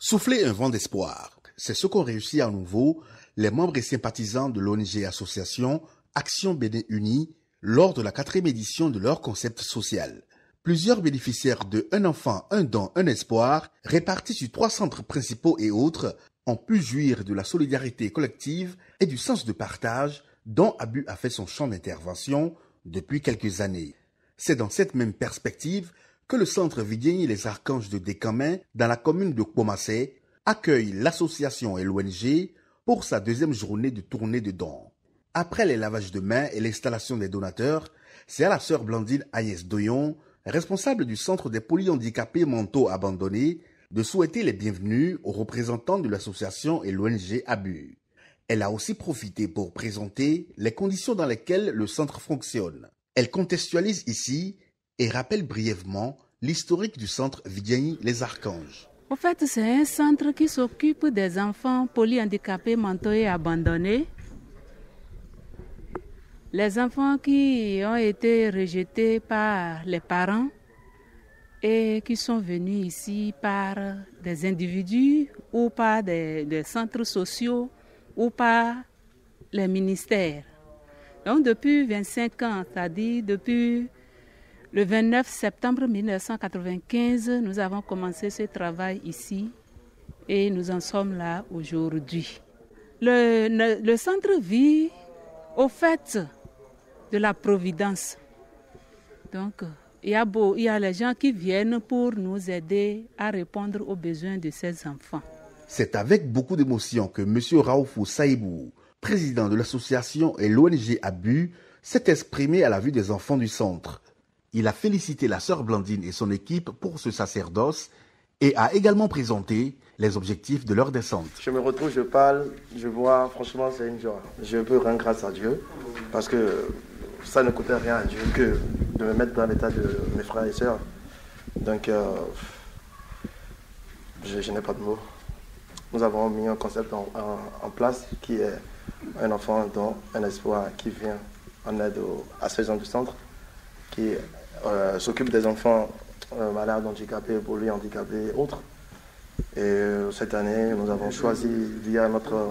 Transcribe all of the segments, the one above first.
Souffler un vent d'espoir, c'est ce qu'ont réussi à nouveau les membres et sympathisants de l'ONG association Action Bénin Unie lors de la 4e édition de leur concept social. Plusieurs bénéficiaires de Un enfant, un don, un espoir, répartis sur 3 centres principaux et autres, ont pu jouir de la solidarité collective et du sens de partage dont Abu a fait son champ d'intervention depuis quelques années. C'est dans cette même perspective que le centre Vidieni les Archanges de Descamins, dans la commune de Koumassé, accueille l'association et l'ONG pour sa 2e journée de tournée de dons. Après les lavages de mains et l'installation des donateurs, c'est à la sœur Blandine Agnès Doyon, responsable du centre des polyhandicapés mentaux abandonnés, de souhaiter les bienvenus aux représentants de l'association et l'ONG Abu. Elle a aussi profité pour présenter les conditions dans lesquelles le centre fonctionne. Elle contextualise ici et rappelle brièvement l'historique du centre Vidieni les Archanges. En fait, c'est un centre qui s'occupe des enfants polyhandicapés mentaux et abandonnés. Les enfants qui ont été rejetés par les parents et qui sont venus ici par des individus ou par des centres sociaux ou par les ministères. Donc depuis 25 ans, c'est-à-dire depuis le 29 septembre 1995, nous avons commencé ce travail ici et nous en sommes là aujourd'hui. Le centre vit au fait de la providence. Donc, il y a les gens qui viennent pour nous aider à répondre aux besoins de ces enfants. C'est avec beaucoup d'émotion que M. Raoufou Saïbou, président de l'association et l'ONG Abu, s'est exprimé à la vue des enfants du centre. Il a félicité la sœur Blandine et son équipe pour ce sacerdoce et a également présenté les objectifs de leur descente. Je me retrouve, je parle, je vois, franchement c'est une joie. Je peux rendre grâce à Dieu parce que ça ne coûtait rien à Dieu que de me mettre dans l'état de mes frères et sœurs. Donc je n'ai pas de mots. Nous avons mis un concept en place qui est un enfant dont un espoir qui vient en aide à ces gens du centre, qui s'occupe des enfants malades, handicapés, polyhandicapés et autres. Et cette année, nous avons choisi, via notre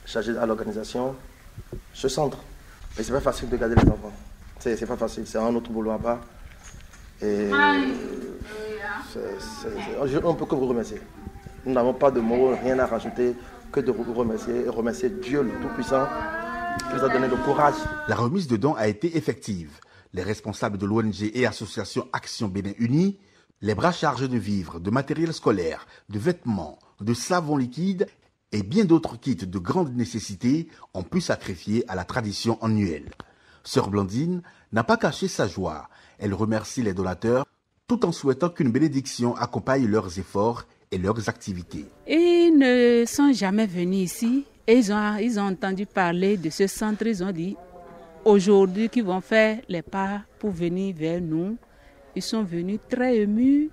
chargé à l'organisation, ce centre. Et c'est pas facile de garder les enfants. C'est pas facile, c'est un autre boulot à part. Et on ne peut que vous remercier. Nous n'avons pas de mots, rien à rajouter que de vous remercier et remercier Dieu le Tout-Puissant qui nous a donné le courage. La remise de dons a été effective. Les responsables de l'ONG et association Action Bénin Unie, les bras chargés de vivres, de matériel scolaire, de vêtements, de savon liquide et bien d'autres kits de grande nécessité ont pu sacrifier à la tradition annuelle. Sœur Blandine n'a pas caché sa joie. Elle remercie les donateurs tout en souhaitant qu'une bénédiction accompagne leurs efforts et leurs activités. Ils ne sont jamais venus ici et ils ont entendu parler de ce centre. Ils ont dit aujourd'hui qu'ils vont faire les pas pour venir vers nous. Ils sont venus très émus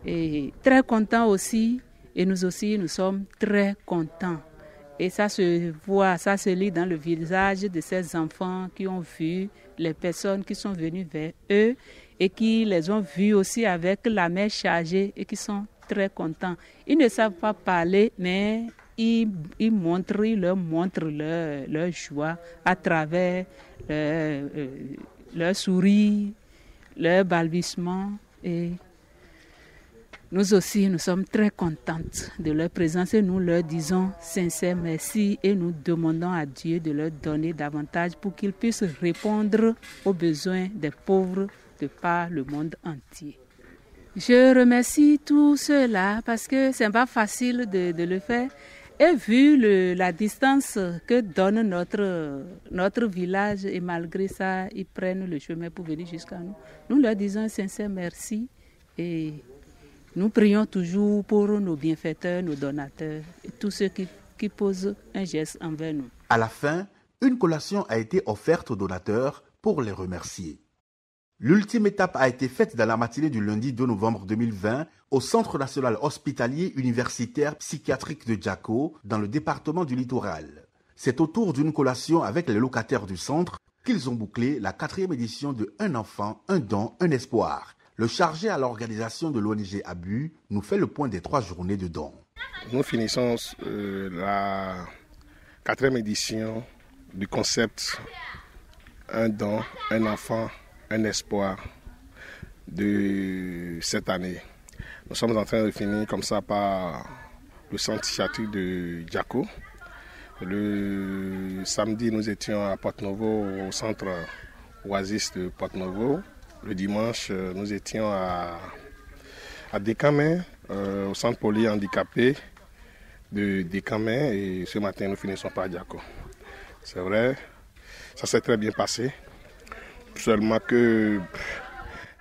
et très contents aussi. Et nous aussi, nous sommes très contents. Et ça se voit, ça se lit dans le visage de ces enfants qui ont vu les personnes qui sont venues vers eux et qui les ont vus aussi avec la main chargée et qui sont très contents. Ils ne savent pas parler, mais ils leur montrent leur joie à travers leur sourire, leur balbutiement. Et nous aussi, nous sommes très contentes de leur présence et nous leur disons sincère merci et nous demandons à Dieu de leur donner davantage pour qu'ils puissent répondre aux besoins des pauvres de par le monde entier. Je remercie tous ceux-là parce que ce n'est pas facile de le faire. Et vu la distance que donne notre village, et malgré ça, ils prennent le chemin pour venir jusqu'à nous, nous leur disons un sincère merci et nous prions toujours pour nos bienfaiteurs, nos donateurs et tous ceux qui posent un geste envers nous. À la fin, une collation a été offerte aux donateurs pour les remercier. L'ultime étape a été faite dans la matinée du lundi 2 novembre 2020 au Centre national hospitalier universitaire psychiatrique de Djako, dans le département du Littoral. C'est autour d'une collation avec les locataires du centre qu'ils ont bouclé la 4e édition de Un enfant, un don, un espoir, Le chargé à l'organisation de l'ONG ABU nous fait le point des 3 journées de dons. Nous finissons la 4e édition du concept Un don, un enfant, un espoir de cette année. Nous sommes en train de finir comme ça par le centre psychiatrique de Djako. Le samedi, nous étions à Porto-Novo, au centre Oasis de Porto-Novo. Le dimanche, nous étions à Décamé, au centre polyhandicapé de Décamé. Et ce matin, nous finissons par Djako. C'est vrai, ça s'est très bien passé. Seulement que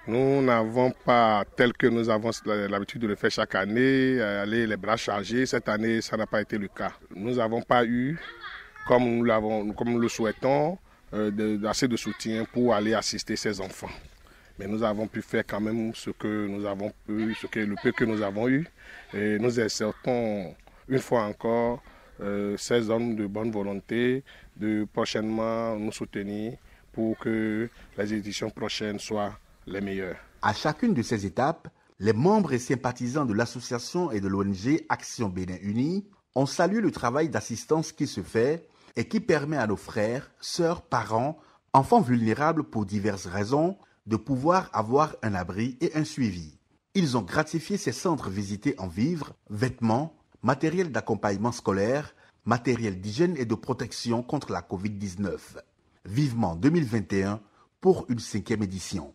nous n'avons pas, tel que nous avons l'habitude de le faire chaque année, aller les bras chargés. Cette année, ça n'a pas été le cas. Nous n'avons pas eu, comme nous le souhaitons, assez de soutien pour aller assister ces enfants. Mais nous avons pu faire quand même ce que nous avons pu, le peu que nous avons eu. Et nous exhortons une fois encore ces hommes de bonne volonté de prochainement nous soutenir pour que les éditions prochaines soient les meilleures. À chacune de ces étapes, les membres et sympathisants de l'association et de l'ONG Action Bénin Uni ont salué le travail d'assistance qui se fait et qui permet à nos frères, sœurs, parents, enfants vulnérables pour diverses raisons de pouvoir avoir un abri et un suivi. Ils ont gratifié ces centres visités en vivres, vêtements, matériel d'accompagnement scolaire, matériel d'hygiène et de protection contre la Covid-19. Vivement 2021 pour une 5e édition.